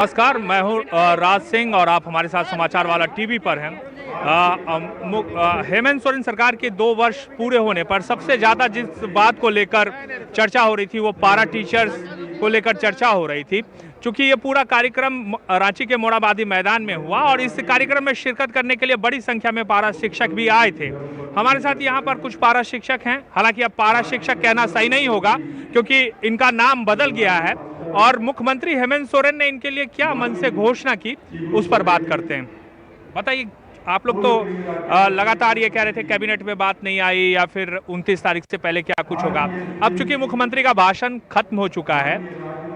नमस्कार, मैं हूं राज सिंह और आप हमारे साथ समाचार वाला टीवी पर हैं। हेमंत सोरेन सरकार के 2 वर्ष पूरे होने पर सबसे ज़्यादा जिस बात को लेकर चर्चा हो रही थी वो पारा टीचर्स को लेकर चर्चा हो रही थी। चूंकि ये पूरा कार्यक्रम रांची के मोरहाबादी मैदान में हुआ और इस कार्यक्रम में शिरकत करने के लिए बड़ी संख्या में पारा शिक्षक भी आए थे। हमारे साथ यहाँ पर कुछ पारा शिक्षक हैं। हालांकि अब पारा शिक्षक कहना सही नहीं होगा क्योंकि इनका नाम बदल गया है और मुख्यमंत्री हेमंत सोरेन ने इनके लिए क्या मन से घोषणा की उस पर बात करते हैं। बताइए, आप लोग तो लगातार ये कह रहे थे कैबिनेट में बात नहीं आई या फिर 29 तारीख से पहले क्या कुछ होगा। अब चूंकि मुख्यमंत्री का भाषण खत्म हो चुका है,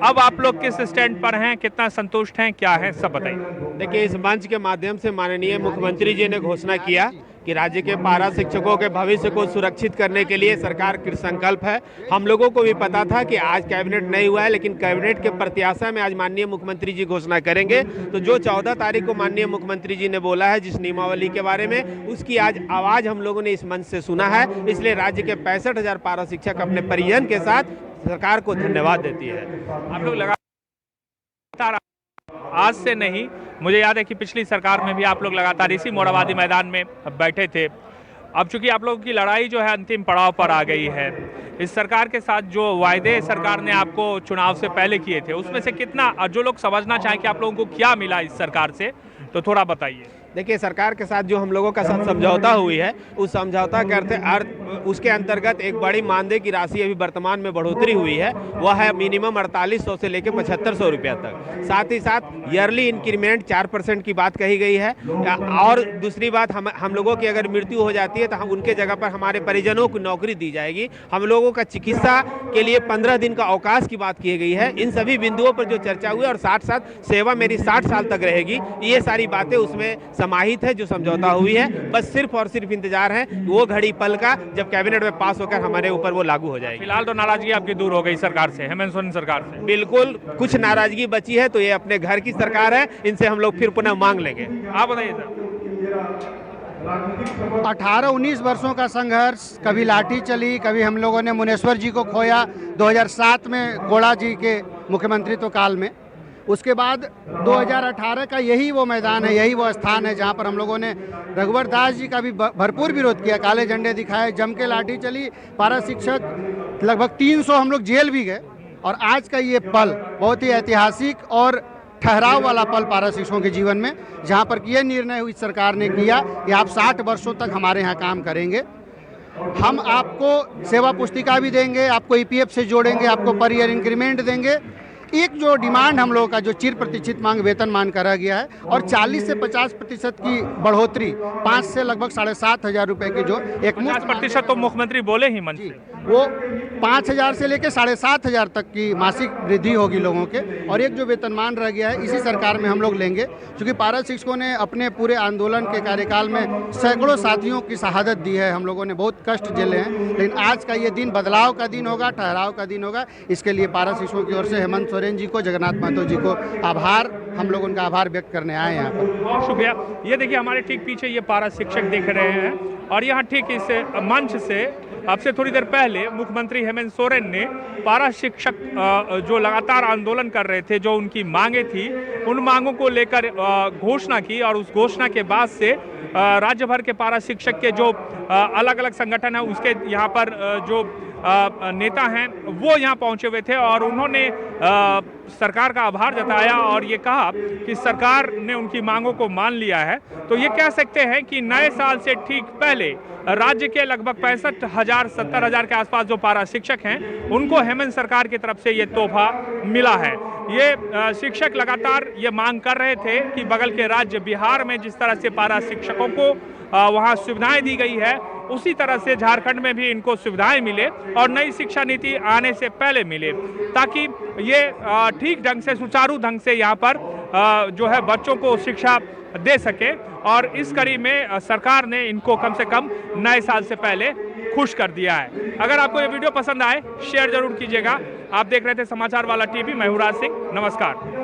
अब आप लोग किस स्टैंड पर हैं, कितना संतुष्ट हैं, क्या है, सब बताइए। देखिए, इस मंच के माध्यम से माननीय मुख्यमंत्री जी ने घोषणा किया कि राज्य के पारा शिक्षकों के भविष्य को सुरक्षित करने के लिए सरकार कृत संकल्प है। हम लोगों को भी पता था कि आज कैबिनेट नहीं हुआ है, लेकिन कैबिनेट के प्रत्याशा में आज माननीय मुख्यमंत्री जी घोषणा करेंगे। तो जो 14 तारीख को माननीय मुख्यमंत्री जी ने बोला है जिस नियमावली के बारे में, उसकी आज आवाज़ हम लोगों ने इस मंच से सुना है। इसलिए राज्य के 65,000 पारा शिक्षक अपने परिजन के साथ सरकार को धन्यवाद देती है। आप लोग लगातार आज से नहीं, मुझे याद है कि पिछली सरकार में भी आप लोग लगातार इसी मोरहाबादी मैदान में बैठे थे। अब चूंकि आप लोगों की लड़ाई जो है अंतिम पड़ाव पर आ गई है, इस सरकार के साथ जो वायदे सरकार ने आपको चुनाव से पहले किए थे उसमें से कितना, जो लोग समझना चाहें कि आप लोगों को क्या मिला इस सरकार से, तो थोड़ा बताइए। देखिए, सरकार के साथ जो हम लोगों का साथ समझौता हुई है, उस समझौता के अर्थ उसके अंतर्गत एक बड़ी मानदेय की राशि अभी वर्तमान में बढ़ोतरी हुई है, वह है मिनिमम 4800 से लेकर 7500 रुपया तक। साथ ही साथ ईयरली इंक्रीमेंट 4% की बात कही गई है। और दूसरी बात, हम लोगों की अगर मृत्यु हो जाती है तो हम उनके जगह पर हमारे परिजनों को नौकरी दी जाएगी। हम लोगों का चिकित्सा के लिए 15 दिन का अवकाश की बात की गई है। इन सभी बिंदुओं पर जो चर्चा हुई और साथ साथ सेवा मेरी 60 साल तक रहेगी, ये सारी बातें उसमें समाहित है जो समझौता हुई है। बस सिर्फ और सिर्फ इंतजार है वो घड़ी पल का जब कैबिनेट में पास होकर हमारे ऊपर वो लागू हो जाएगी। फिलहाल तो नाराजगी आपकी दूर हो गई सरकार से, हेमंत सोरेन सरकार से? बिल्कुल, कुछ नाराजगी बची है तो ये अपने घर की सरकार है, इनसे हम लोग फिर पुनः मांग लेंगे। आप बताइए सर। 18-19 वर्षों का संघर्ष, कभी लाठी चली, कभी हम लोगों ने मुनेश्वर जी को खोया 2007 में गोड़ा जी के मुख्यमंत्रित्व काल में। उसके बाद 2018 का यही वो मैदान है, यही वो स्थान है जहां पर हम लोगों ने रघुवर दास जी का भी भरपूर विरोध किया, काले झंडे दिखाए, जम के लाठी चली, पारा शिक्षक लगभग 300 हम लोग जेल भी गए। और आज का ये पल बहुत ही ऐतिहासिक और ठहराव वाला पल पारा शिक्षकों के जीवन में, जहां पर यह निर्णय हुई सरकार ने किया कि आप 60 वर्षों तक हमारे यहाँ काम करेंगे। हम आपको सेवा पुस्तिका भी देंगे, आपको ईपीएफ से जोड़ेंगे, आपको पर ईयर इंक्रीमेंट देंगे। एक जो डिमांड हम लोगों का जो चिर प्रतीक्षित मांग वेतनमान करा गया है और 40 से 50% की बढ़ोतरी, 5 से लगभग 7,500 रुपए की जो एक 50% तो मुख्यमंत्री बोले ही मंच से, वो 5,000 से लेकर 7,500 तक की मासिक वृद्धि होगी लोगों के। और एक जो वेतनमान रह गया है इसी सरकार में हम लोग लेंगे, क्योंकि पारा शिक्षकों ने अपने पूरे आंदोलन के कार्यकाल में सैकड़ों साथियों की शहादत दी है। हम लोगों ने बहुत कष्ट झेले हैं, लेकिन आज का ये दिन बदलाव का दिन होगा, ठहराव का दिन होगा। इसके लिए पारा शिक्षकों की ओर से हेमंत सोरेन जी को, जगन्नाथ महतो जी को आभार, हम लोग उनका आभार व्यक्त करने आए हैं यहाँ पर। बहुत शुक्रिया। ये देखिए, हमारे ठीक पीछे ये पारा शिक्षक देख रहे हैं और यहाँ ठीक इस मंच से अब से थोड़ी देर पहले मुख्यमंत्री हेमंत सोरेन ने पारा शिक्षक जो लगातार आंदोलन कर रहे थे, जो उनकी मांगे थी, उन मांगों को लेकर घोषणा की। और उस घोषणा के बाद से राज्य भर के पारा शिक्षक के जो अलग अलग संगठन है उसके यहाँ पर जो नेता हैं वो यहाँ पहुँचे हुए थे और उन्होंने सरकार का आभार जताया और ये कहा कि सरकार ने उनकी मांगों को मान लिया है। तो ये कह सकते हैं कि नए साल से ठीक पहले राज्य के लगभग 65,000 70,000 के आसपास जो पारा शिक्षक हैं उनको हेमंत सरकार की तरफ से ये तोहफा मिला है। ये शिक्षक लगातार ये मांग कर रहे थे कि बगल के राज्य बिहार में जिस तरह से पारा शिक्षकों को वहाँ सुविधाएं दी गई है, उसी तरह से झारखंड में भी इनको सुविधाएं मिले और नई शिक्षा नीति आने से पहले मिले, ताकि ये ठीक ढंग से, सुचारू ढंग से यहाँ पर जो है बच्चों को शिक्षा दे सके। और इस कड़ी में सरकार ने इनको कम से कम नए साल से पहले खुश कर दिया है। अगर आपको ये वीडियो पसंद आए शेयर जरूर कीजिएगा। आप देख रहे थे समाचार वाला टीवी, मैं हूं राज सिंह, नमस्कार।